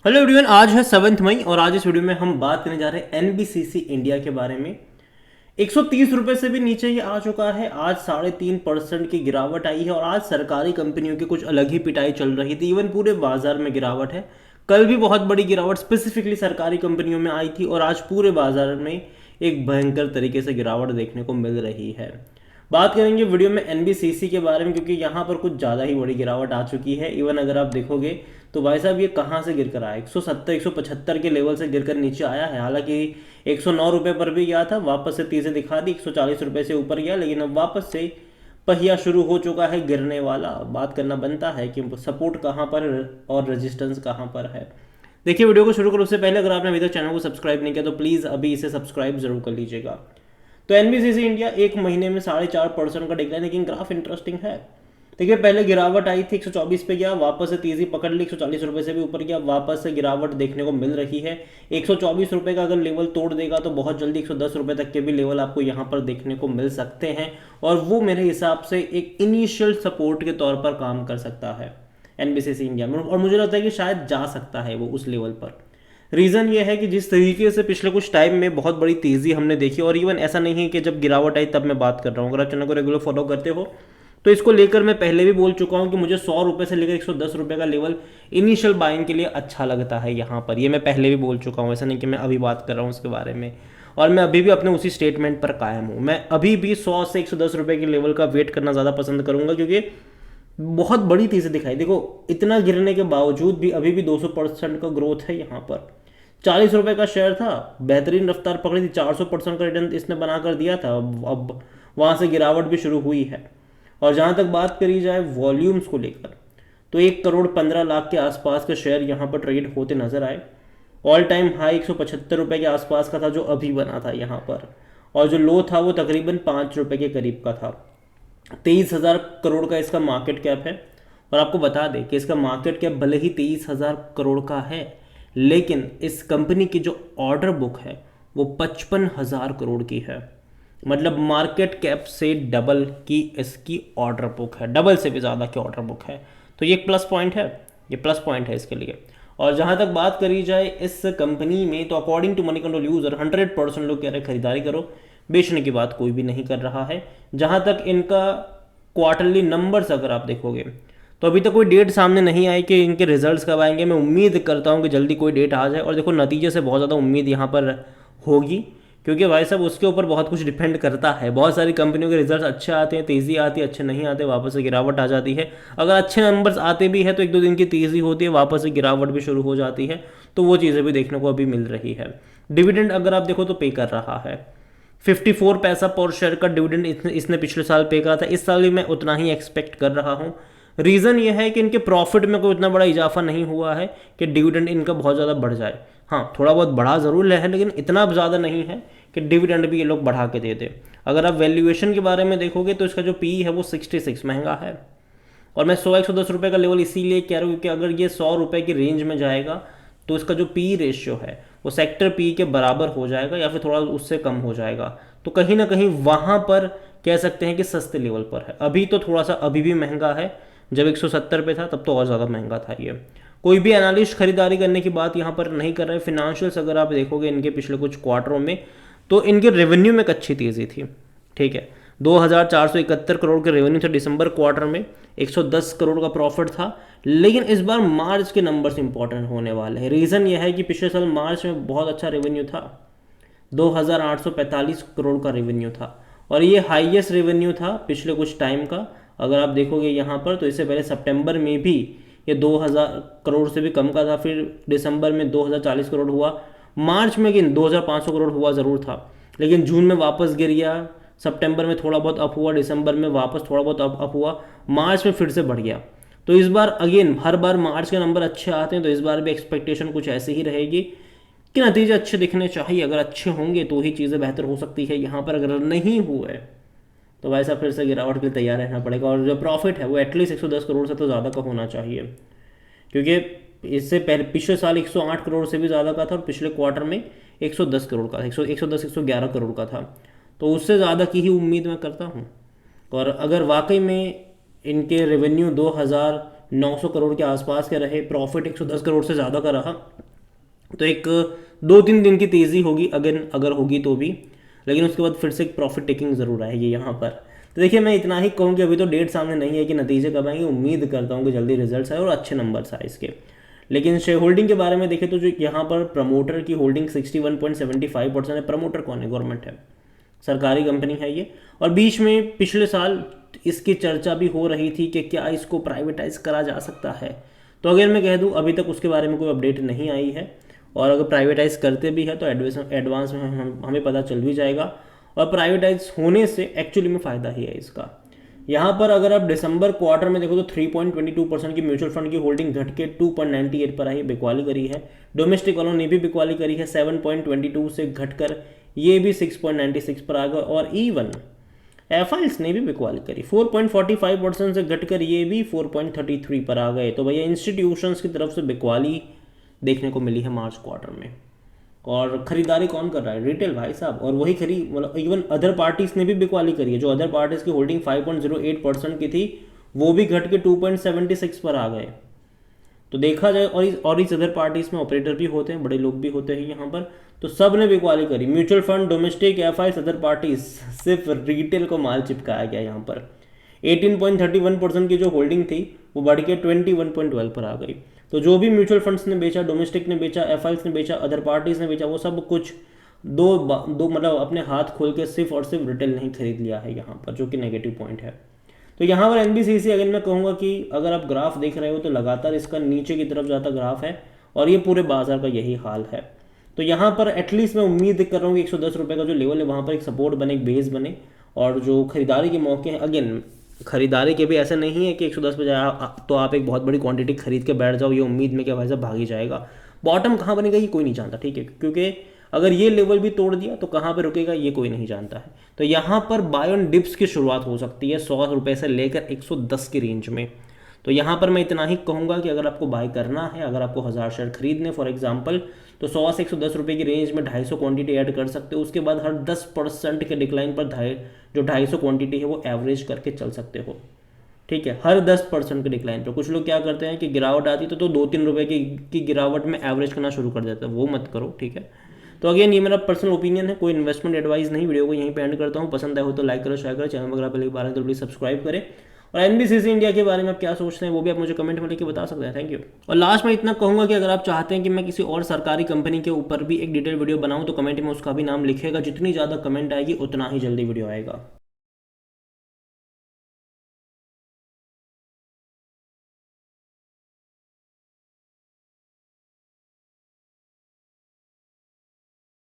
Hello everyone, आज है 7 मई और आज इस वीडियो में हम बात करने जा रहे हैं एनबीसीसी इंडिया के बारे में। 130 रुपये से भी नीचे ये आ चुका है। आज 3.5% की गिरावट आई है और आज सरकारी कंपनियों की कुछ अलग ही पिटाई चल रही थी। इवन पूरे बाजार में गिरावट है। कल भी बहुत बड़ी गिरावट स्पेसिफिकली सरकारी कंपनियों में आई थी और आज पूरे बाजार में एक भयंकर तरीके से गिरावट देखने को मिल रही है। बात करेंगे वीडियो में एनबीसीसी के बारे में, क्योंकि यहाँ पर कुछ ज़्यादा ही बड़ी गिरावट आ चुकी है। इवन अगर आप देखोगे तो भाई साहब ये कहाँ से गिर कर आया, 170 175 के लेवल से गिर कर नीचे आया है। हालांकि 109 रुपये पर भी गया था, वापस से तेज़ी दिखा दी, 140 रुपये से ऊपर गया, लेकिन अब वापस से पहिया शुरू हो चुका है गिरने वाला। बात करना बनता है कि सपोर्ट कहाँ पर और रेजिस्टेंस कहाँ पर है। देखिए, वीडियो को शुरू करो उससे पहले अगर आपने अभी तक चैनल को सब्सक्राइब नहीं किया तो प्लीज़ अभी इसे सब्सक्राइब जरूर कर लीजिएगा। तो एनबीसीसी इंडिया एक महीने में 4.5% का डिक्लाइन, लेकिन ग्राफ इंटरेस्टिंग है। देखिए, पहले गिरावट आई थी, 124 पे गया, वापस से तेजी पकड़ ली, 140 रुपये से भी ऊपर गया, वापस से गिरावट देखने को मिल रही है। 124 रुपये का अगर लेवल तोड़ देगा तो बहुत जल्दी 110 रुपये तक के भी लेवल आपको यहाँ पर देखने को मिल सकते हैं, और वो मेरे हिसाब से एक इनिशियल सपोर्ट के तौर पर काम कर सकता है एनबीसीसी इंडिया में, और मुझे लगता है कि शायद जा सकता है वो उस लेवल पर। रीज़न ये है कि जिस तरीके से पिछले कुछ टाइम में बहुत बड़ी तेज़ी हमने देखी, और इवन ऐसा नहीं है कि जब गिरावट आई तब मैं बात कर रहा हूँ, अगर आप चैनल को रेगुलर फॉलो करते हो तो इसको लेकर मैं पहले भी बोल चुका हूँ कि मुझे 100 रुपये से लेकर 110 रुपये का लेवल इनिशियल बाइंग के लिए अच्छा लगता है यहाँ पर। ये मैं पहले भी बोल चुका हूँ, ऐसा नहीं कि मैं अभी बात कर रहा हूँ उसके बारे में, और मैं अभी भी अपने उसी स्टेटमेंट पर कायम हूँ। मैं अभी भी 100 से 110 रुपये के लेवल का वेट करना ज़्यादा पसंद करूँगा, क्योंकि बहुत बड़ी तेज़ी दिखाई। देखो, इतना गिरने के बावजूद भी अभी भी 200% का ग्रोथ है यहाँ पर। 40 रुपये का शेयर था, बेहतरीन रफ्तार पकड़ी थी, 400% का रिटर्न इसने बना कर दिया था। अब वहाँ से गिरावट भी शुरू हुई है। और जहाँ तक बात करी जाए वॉल्यूम्स को लेकर, तो 1 करोड़ 15 लाख के आसपास के शेयर यहाँ पर ट्रेड होते नजर आए। ऑल टाइम हाई 175 रुपये के आसपास का था जो अभी बना था यहाँ पर, और जो लो था वो तकरीबन 5 रुपये के करीब का था। 23,000 करोड़ का इसका मार्केट कैप है, और आपको बता दें कि इसका मार्केट कैप भले ही 23,000 करोड़ का है, लेकिन इस कंपनी की जो ऑर्डर बुक है वो 55,000 करोड़ की है। मतलब मार्केट कैप से डबल की इसकी ऑर्डर बुक है, डबल से भी ज़्यादा की ऑर्डर बुक है। तो ये एक प्लस पॉइंट है, ये प्लस पॉइंट है इसके लिए। और जहाँ तक बात करी जाए इस कंपनी में, तो according to Moneycontrol user 100% लोग कह रहे हैं खरीदारी करो, बेचने की बात कोई भी नहीं कर रहा है। जहाँ तक इनका क्वार्टरली नंबर्स अगर आप देखोगे तो अभी तक कोई डेट सामने नहीं आई कि इनके रिजल्ट्स कब आएंगे। मैं उम्मीद करता हूँ कि जल्दी कोई डेट आ जाए, और देखो नतीजे से बहुत ज़्यादा उम्मीद यहाँ पर होगी, क्योंकि भाई साहब उसके ऊपर बहुत कुछ डिपेंड करता है। बहुत सारी कंपनियों के रिजल्ट्स अच्छे आते हैं, तेज़ी आती है, अच्छे नहीं आते वापस से गिरावट आ जाती है। अगर अच्छे नंबर्स आते भी है तो 1-2 दिन की तेज़ी होती है, वापस से गिरावट भी शुरू हो जाती है। तो वो चीज़ें भी देखने को अभी मिल रही है। डिविडेंड अगर आप देखो तो पे कर रहा है, 54 पैसा पर शेयर का डिविडेंड इसने पिछले साल पे करा था। इस साल भी मैं उतना ही एक्सपेक्ट कर रहा हूँ। रीज़न ये है कि इनके प्रॉफिट में कोई इतना बड़ा इजाफा नहीं हुआ है कि डिविडेंड इनका बहुत ज़्यादा बढ़ जाए। हाँ, थोड़ा बहुत बढ़ा ज़रूर है, लेकिन इतना ज़्यादा नहीं है कि डिविडेंड भी ये लोग बढ़ा के दे दे। अगर आप वैल्यूएशन के बारे में देखोगे तो इसका जो पी है वो 66 महंगा है। और मैं 100-110 रुपये का लेवल इसीलिए कह रहा हूँ क्योंकि अगर ये 100 रुपये की रेंज में जाएगा तो इसका जो पी रेशियो है वो सेक्टर पी के बराबर हो जाएगा, या फिर थोड़ा उससे कम हो जाएगा। तो कहीं ना कहीं वहाँ पर कह सकते हैं कि सस्ते लेवल पर है। अभी तो थोड़ा सा अभी भी महंगा है, जब 170 पे था तब तो और ज़्यादा महंगा था ये। कोई भी एनालिस्ट खरीदारी करने की बात यहाँ पर नहीं कर रहे। फिनेंशियल्स अगर आप देखोगे इनके पिछले कुछ क्वार्टरों में, तो इनके रेवेन्यू में एक अच्छी तेज़ी थी। ठीक है, 2,471 करोड़ के रेवेन्यू थे दिसंबर क्वार्टर में, 110 करोड़ का प्रॉफिट था। लेकिन इस बार मार्च के नंबर्स इंपॉर्टेंट होने वाले हैं। रीज़न यह है कि पिछले साल मार्च में बहुत अच्छा रेवेन्यू था, 2,845 करोड़ का रेवेन्यू था, और ये हाईएस्ट रेवेन्यू था पिछले कुछ टाइम का। अगर आप देखोगे यहाँ पर तो इससे पहले सितंबर में भी ये 2,000 करोड़ से भी कम का था, फिर दिसंबर में 2,040 करोड़ हुआ, मार्च में 2,500 करोड़ हुआ ज़रूर था, लेकिन जून में वापस गिर गया, सितंबर में थोड़ा बहुत अप हुआ, दिसंबर में वापस थोड़ा बहुत अप हुआ, मार्च में फिर से बढ़ गया। तो इस बार अगेन हर बार मार्च के नंबर अच्छे आते हैं, तो इस बार भी एक्सपेक्टेशन कुछ ऐसे ही रहेगी कि नतीजे अच्छे दिखने चाहिए। अगर अच्छे होंगे तो ही चीज़ें बेहतर हो सकती है। यहाँ पर अगर नहीं हुए तो वैसा फिर से गिरावट के लिए तैयार रहना पड़ेगा, और जो प्रॉफिट है वो एटलीस्ट 110 करोड़ से तो ज़्यादा का होना चाहिए, क्योंकि इससे पहले पिछले साल 108 करोड़ से भी ज़्यादा का था, और पिछले क्वार्टर में 110 करोड़ का, 111 करोड़ का था। तो उससे ज़्यादा की ही उम्मीद मैं करता हूँ। और अगर वाकई में इनके रेवेन्यू 2,000 900 करोड़ के आसपास के रहे, प्रॉफिट 110 करोड़ से ज़्यादा का रहा। तो एक 2-3 दिन की तेज़ी होगी अगर होगी तो भी, लेकिन उसके बाद फिर से एक प्रॉफिट टेकिंग ज़रूर आएगी यहाँ पर। तो देखिए मैं इतना ही कहूँ कि अभी तो डेट सामने नहीं है कि नतीजे कब आएंगे, उम्मीद करता हूँ कि जल्दी रिजल्ट्स आए और अच्छे नंबर्स आए इसके। लेकिन शेयर होल्डिंग के बारे में देखें तो जो यहाँ पर प्रमोटर की होल्डिंग 61.75% है। प्रमोटर कौन है? गवर्नमेंट है, सरकारी कंपनी है ये। और बीच में पिछले साल इसकी चर्चा भी हो रही थी कि क्या इसको प्राइवेटाइज करा जा सकता है। तो अगर मैं कह दूं अभी तक उसके बारे में कोई अपडेट नहीं आई है, और अगर प्राइवेटाइज करते भी है तो एडवांस में हमें पता चल भी जाएगा। और प्राइवेटाइज होने से एक्चुअली में फ़ायदा ही है इसका। यहाँ पर अगर आप दिसंबर क्वार्टर में देखो तो 3.22% की म्यूचुअल फंड की होल्डिंग घट के 2.98 पर आई, बिकवाली करी है। डोमेस्टिक वालों ने भी बिकवाली करी है, 7.22 से घटकर ये भी 6.96 पर आ गया। और इवन एफआईएस ने भी बिकवाली करी, 4.45% से घटकर ये भी 4.33 पर आ गए। तो भैया इंस्टीट्यूशंस की तरफ से बिकवाली देखने को मिली है मार्च क्वार्टर में। और खरीदारी कौन कर रहा है? रिटेल भाई साहब। और वही मतलब इवन अदर पार्टीज ने भी बिकवाली करी है। जो अदर पार्टीज की होल्डिंग 5.08% की थी वो भी घट के 2.76 पर आ गए। तो देखा जाए, और इस अदर पार्टीज में ऑपरेटर भी होते हैं, बड़े लोग भी होते हैं यहाँ पर, तो सब ने बिकवाली करी। Mutual fund, domestic, FIS, other parties, सिर्फ रिटेल को माल चिपकाया गया यहाँ पर। 18.31% की जो होल्डिंग थी वो बढ़ के 21.12 पर आ गई। तो जो भी म्यूचुअल फंड्स ने बेचा, डोमेस्टिक ने बेचा, एफआईएस ने बेचा, अदर पार्टीज ने बेचा, वो सब कुछ दो मतलब अपने हाथ खोल के सिर्फ और सिर्फ रिटेल नहीं खरीद लिया है यहाँ पर, जो कि नेगेटिव पॉइंट है। तो यहाँ पर एनबीसीसी अगर मैं कहूँगा कि अगर आप ग्राफ देख रहे हो तो लगातार इसका नीचे की तरफ जाता ग्राफ है, और ये पूरे बाजार का यही हाल है। तो यहाँ पर एटलीस्ट मैं उम्मीद कर रहा हूँ कि 110 रुपये का जो लेवल है वहाँ पर एक सपोर्ट बने, एक बेस बने, और जो खरीदारी के मौके हैं, अगेन खरीदारी के भी ऐसे नहीं है कि 110 पे जाए तो आप एक बहुत बड़ी क्वांटिटी खरीद के बैठ जाओ ये उम्मीद में कि भाई साहब भाग ही जाएगा। बॉटम कहाँ बनेगा ये कोई नहीं जानता, ठीक है, क्योंकि अगर ये लेवल भी तोड़ दिया तो कहाँ पे रुकेगा ये कोई नहीं जानता है। तो यहाँ पर बाय ऑन डिप्स की शुरुआत हो सकती है 100 रुपये से लेकर 110 की रेंज में। तो यहाँ पर मैं इतना ही कहूँगा कि अगर आपको बाय करना है, अगर आपको 1000 शेयर खरीदने फॉर एग्जांपल, तो 100 से 110 रुपये की रेंज में 250 क्वांटिटी ऐड कर सकते हो। उसके बाद हर 10% के डिक्लाइन पर जो 250 क्वांटिटी है वो एवरेज करके चल सकते हो, ठीक है, हर 10% के डिक्लाइन पर। कुछ लोग क्या करते हैं कि गिरावट आती तो 2-3 रुपये की गिरावट में एवरेज करना शुरू कर देते हैं, वो मत करो, ठीक है। तो अगेन ये मेरा पर्सनल ओपिनियन है, कोई इन्वेस्टमेंट एडवाइस नहीं। वीडियो को यहीं पे एंड करता हूँ। पसंद आए हो तो लाइक करो, शेयर करो, चैनल वगैरह पहले बार तो प्लीज सब्सक्राइब करें। और एनबीसीसी इंडिया के बारे में आप क्या सोचते हैं वो भी आप मुझे कमेंट में लिख के बता सकते हैं। Thank you. और लास्ट में इतना कहूँगा कि अगर आप चाहते हैं कि मैं किसी और सरकारी कंपनी के ऊपर भी एक डिटेल वीडियो बनाऊँ तो कमेंट में उसका भी नाम लिखेगा। जितनी ज़्यादा कमेंट आएगी उतना ही जल्दी वीडियो आएगा।